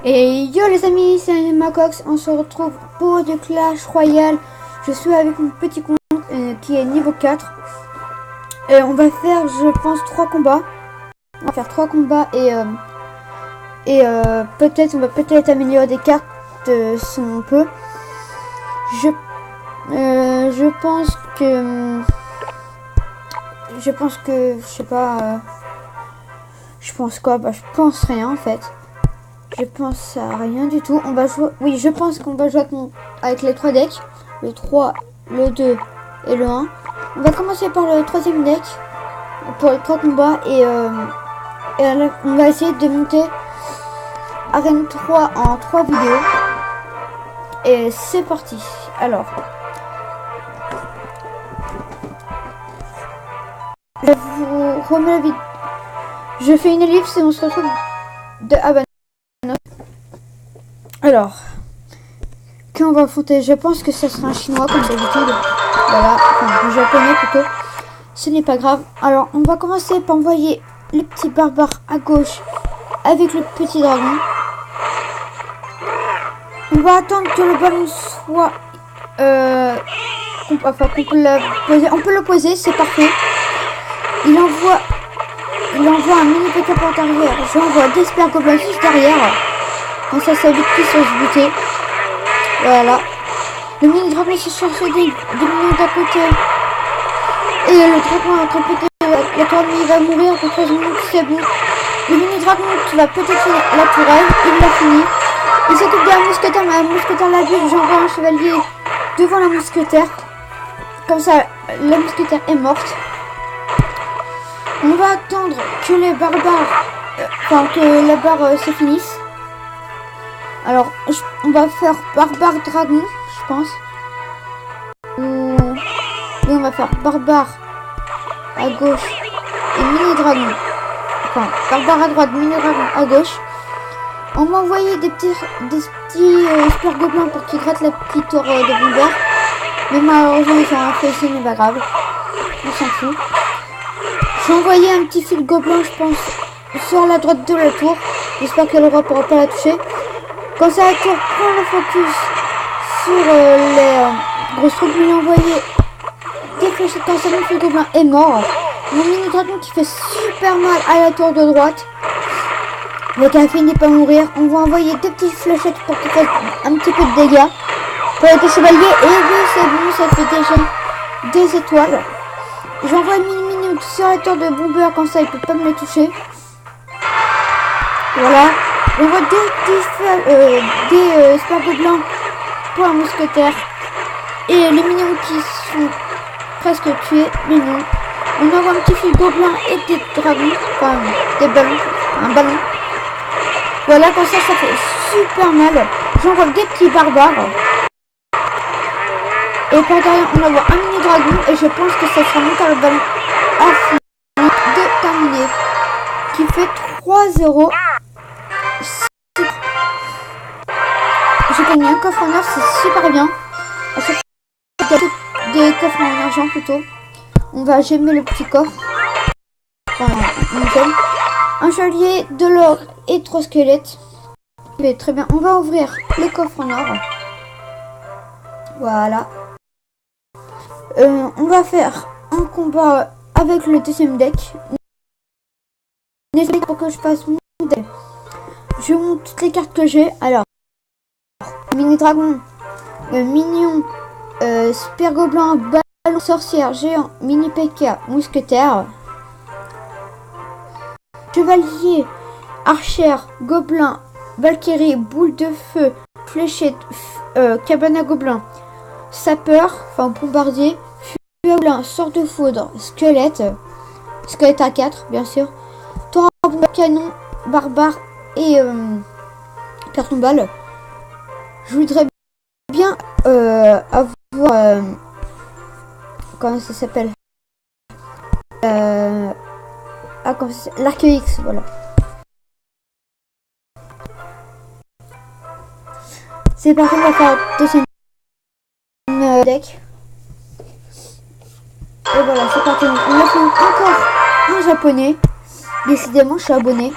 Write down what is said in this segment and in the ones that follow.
Et yo les amis, c'est Macox, on se retrouve pour du Clash Royale. Je suis avec mon petit compte qui est niveau 4. Et on va faire, je pense, 3 combats. On va faire 3 combats et peut-être, on va peut-être améliorer des cartes si on peut. Je pense que... je sais pas... je pense quoi? Bah, je pense rien en fait. Je pense à rien du tout. On va jouer. Oui, je pense qu'on va jouer avec les 3 decks. Le 3, le 2 et le 1. On va commencer par le 3e deck. Pour les 3 combats. Et on va essayer de monter Arène 3 en 3 vidéos. Et c'est parti. Alors. Je vous remets la vidéo. Je fais une ellipse et on se retrouve de Havana. Alors, qui on va affronter? Je pense que ce sera un chinois comme d'habitude. Voilà, enfin un japonais plutôt. Ce n'est pas grave. Alors, on va commencer par envoyer le petit barbare à gauche avec le petit dragon. On va attendre que le ballon soit... enfin, qu'on peut le poser. On peut le poser, c'est parfait. Il envoie un mini PK par derrière. J'envoie des Spergoblins juste derrière. Comme ça vite plus sur se buter. Voilà. Le mini dragon est cherché des minions d'à côté. Et le dragon est en train de péter. La tourelle il va mourir pour 13 minutes, c'est bon. Le mini dragon qui va peut-être finir la tourelle, il l'a fini. Il s'occupe d'un mousquetaire, mais un mousquetaire l'a vu. J'envoie un chevalier devant la mousquetaire. Comme ça, la mousquetaire est morte. On va attendre que les barbares, que la barre se finisse. Alors, on va faire barbare dragon, je pense. Oui, on va faire barbare à gauche et mini dragon. Enfin, barbare à droite, mini dragon à gauche. On m'a envoyé des petits Spergoblins pour qu'ils grattent la petite tour de bomber. Mais malheureusement, ils ont fait ici, mais pas grave. On s'en fout. J'ai envoyé un petit fil gobelin, je pense, sur la droite de la tour. J'espère que le roi pourra pas la toucher. Quand ça la tour prend le focus sur les grosses troupes, lui envoyer des fléchettes quand ça le fil gobelin est mort. Mon mini dragon qui fait super mal à la tour de droite. Mais qui a fini par mourir. On va envoyer des petites fléchettes pour qu'il fasse un petit peu de dégâts. Pour les chevaliers. Et oui, c'est bon, ça fait déjà des étoiles. J'envoie une mini sur la tour de bomber, comme ça il peut pas me les toucher. Voilà. J'envoie des Spergoblins pour un mousquetaire. Et les minions qui sont presque tués, mais non. On envoie un petit fil gobelin et des dragons, enfin des ballons, un ballon. Voilà, comme ça fait super mal. J'envoie des petits barbares. Et par derrière, on envoie un mini dragon et je pense que ça sera mon le ballon à fini de terminer. Qui fait 3-0. J'ai gagné un coffre en or, c'est super bien. À chaque fois, des coffres en argent plutôt. On va gemmer le petit coffre. Enfin, nickel. Un chevalier, de l'or et 3 squelettes. Mais très bien, on va ouvrir les coffres en or. Voilà. On va faire un combat avec le 2e deck. N'hésitez pas pour que je fasse mon deck. Je monte toutes les cartes que j'ai. Alors, mini dragon, mignon, Spergoblin, ballon, sorcière, géant, mini PK, mousquetaire, chevalier, archère, gobelin, valkyrie, boule de feu, fléchette, cabane à gobelin, sapeur, enfin bombardier, feu, sort de foudre, squelette à 4 bien sûr, tour à bombe, canon, barbare et carton balle. Je voudrais bien avoir comment ça s'appelle, l'arc X, voilà. C'est parti, on va faire deuxième deck. Et voilà, c'est parti. On a fait encore un japonais. Décidément, je suis abonné.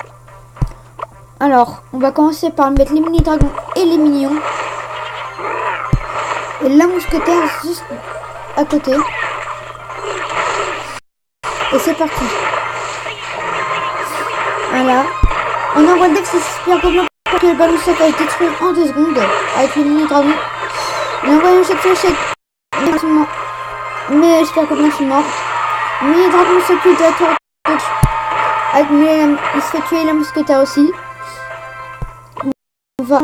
Alors, on va commencer par mettre les mini-dragons et les minions. Et la mousquetaire juste à côté. Et c'est parti. Voilà. On envoie le deck, c'est super gobelin pour que le ballon soit à détruire en 2 secondes avec les mini-dragons. Il envoie une fléchette. Mais j'espère que bien je suis mort. Mais dragon s'occupe de la tour gauche. Il se fait tuer la mousquetaire aussi.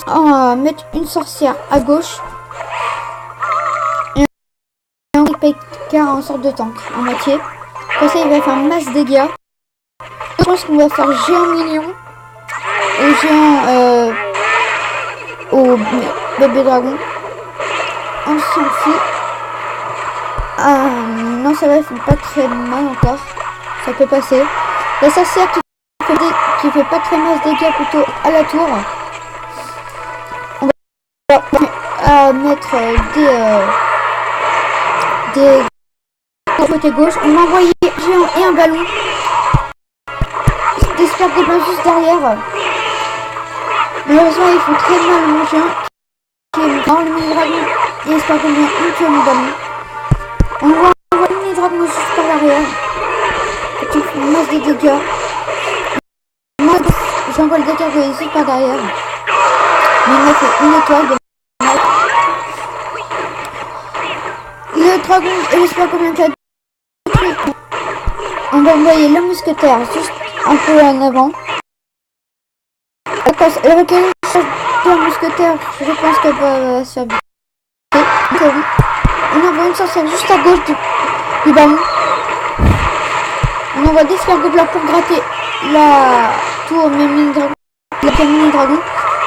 On va mettre une sorcière à gauche. Et on paye car en sorte de tank en moitié. Comme ça il va faire masse dégâts. Je pense qu'on va faire géant mignon. Et géant au bébé dragon. On s'en fout. Non, ça va, il fait pas très mal encore. Ça peut passer. La sorcière qui fait pas très mal de dégâts plutôt à la tour. On va mettre des côté gauche. On va envoyer un géant et un ballon. Des super gobelins juste derrière. Malheureusement, ils font très mal mon géant. Qui est dans le mini-dragon. Et les super gobelins ont tué mon ballon. On voit le mini-dragon juste par l'arrière. Qui fait une masse de dégâts. Moi, j'envoie le dégât de ici par derrière. Mais il m'a fait une étoile de mal. Le dragon et le super gobelin qui a détruit. On va envoyer le mousquetaire juste un peu en avant. Avec la mousquetaire, je pense qu'elle va se faire buter. On envoie une sorcière juste à gauche du ballon. On envoie des super gobelins pour gratter la tour mini-dragon.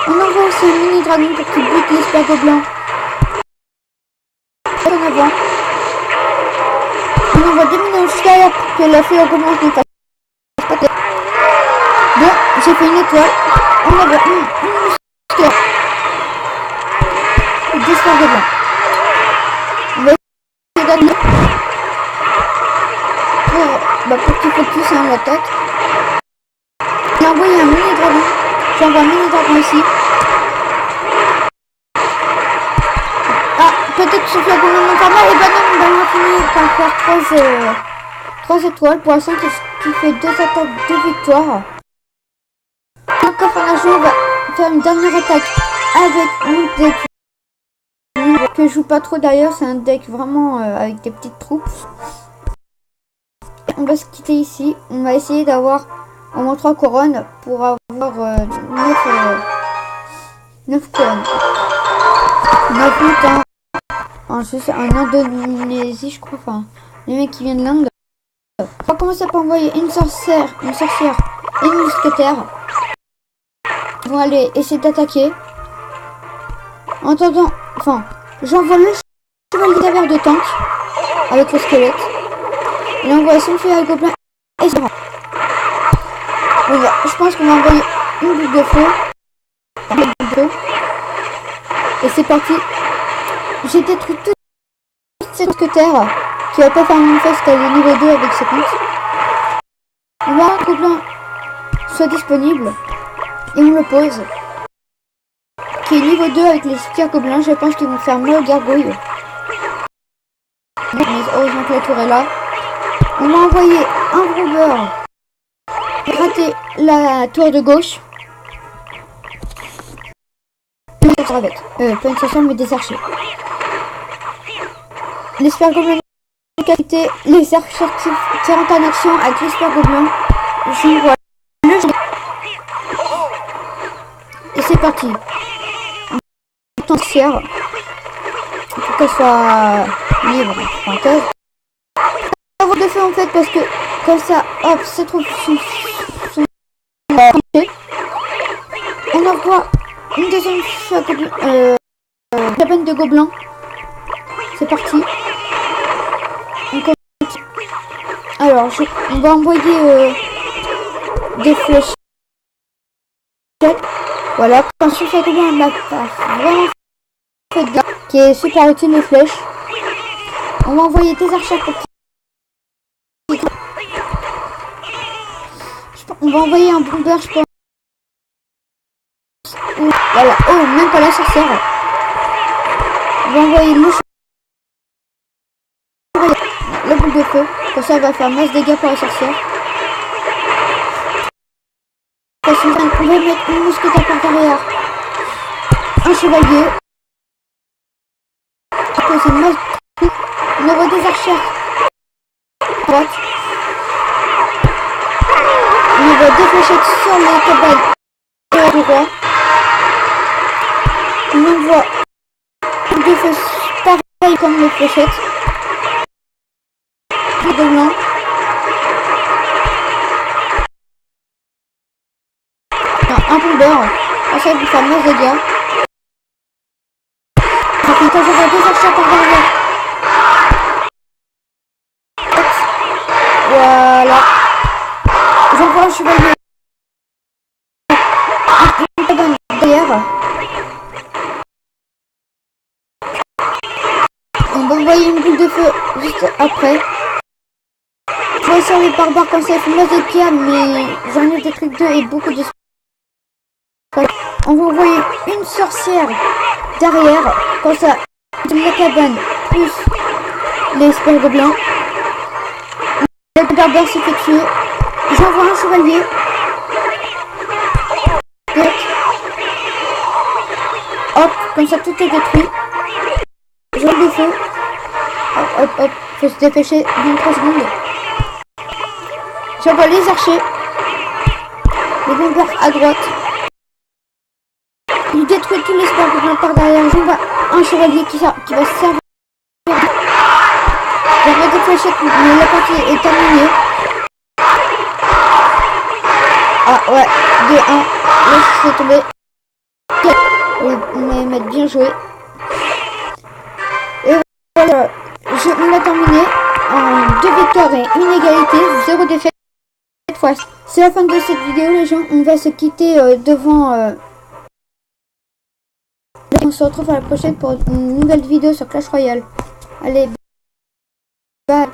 On envoie aussi un mini-dragon pour qu'il bute les super gobelins. En avant. On envoie des minions juste derrière pour que la fée au gobelin ne fasse pas de... Bon, j'ai fait une étoile. On envoie une mousquetaire. Et des super gobelins. On va essayer d'atteindre pour qu'il focus en l'attaque. Il a envoyé un mini-dragon. J'envoie un mini-dragon ici. Ah, peut-être que Sophia Gomon non pas mal. Et ben non, on va finir par faire 3 étoiles pour un 5 qui fait 2 attaques, 2 victoires. Encore un jour, on va faire une dernière attaque avec un deck que je joue pas trop d'ailleurs. C'est un deck vraiment avec des petites troupes. On va se quitter ici. On va essayer d'avoir au moins 3 couronnes pour avoir 9 couronnes. 9 lutins. En Indonésie, je crois. Enfin, les mecs qui viennent de l'Inde. On va commencer par envoyer une sorcière et une mousquetaire. Ils vont aller essayer d'attaquer. En attendant, j'envoie le chevalier d'avers de tank avec le squelette. Il envoie son feu à gobelin et ça va. Je pense qu'on va envoyer une boule de feu. Et c'est parti. J'ai détruit toute cette mousquetaire qui va pas faire une face qu'elle est niveau 2 avec ses comptes. On va un gobelin soit disponible et on le pose. Qui est niveau 2 avec les super gobelins. Je pense qu'ils vont faire mal aux gargouilles. Mais heureusement que la tour est là. On va envoyer un robber gratter la tour de gauche. Avec. Pas une sorcière mais des archers. Les super gobelins décapités, les archers qui rentrent en action avec les super gobelins. J'envoie le jeu. Et c'est parti. Sorcière. Pour qu'elle soit libre. Parenthèse. De feu en fait parce que comme ça hop c'est trop on envoie une deuxième cabane de gobelins. C'est parti. Alors on va envoyer des flèches. Voilà, quand je fais gobelin m'a vraiment fait de gars qui est super utile les flèches. On va envoyer des archers pour on va envoyer un bomber, je pense. Voilà. Oh, même pas la sorcière. On va envoyer le boule de feu. Comme ça, elle va faire masse dégâts pour la sorcière. On va mettre une mousquetaire par derrière. Un chevalier. Après, c'est masse. On envoie des archères. À droite. On envoie deux fléchettes sur les cabanes du roi. On envoie deux feux pareil comme les fléchettes. De blanc. Un peu d'or. Ça va faire masse dégâts. Ensuite, on va deux archères par derrière. Voilà. J'envoie un chevalier. Une cabane derrière. On va envoyer une boule de feu juste après. Je vais essayer les barbares comme ça, il faut masse de dégâts, mais j'en ai détruit deux et beaucoup de... On va envoyer une sorcière derrière, comme ça, de la cabane, plus les sphères de blanc. Le barbare s'est fait tuer. J'envoie un chevalier. Hop, comme ça tout est détruit. J'envoie le feu. Hop, hop, hop, faut se dépêcher, 23 secondes. J'envoie les archers. Les bombeurs à droite. Il détruit tous les sphères de blanc par derrière. J'envoie un chevalier qui va servir. J'envoie des fléchettes, mais la partie est terminée. Ah ouais, 2-1. Laisse tomber. Mais bien joué. Et voilà, on a terminé en 2 victoires et une égalité, 0 défaite cette fois. C'est la fin de cette vidéo les gens, on va se quitter devant... On se retrouve à la prochaine pour une nouvelle vidéo sur Clash Royale. Allez, bye.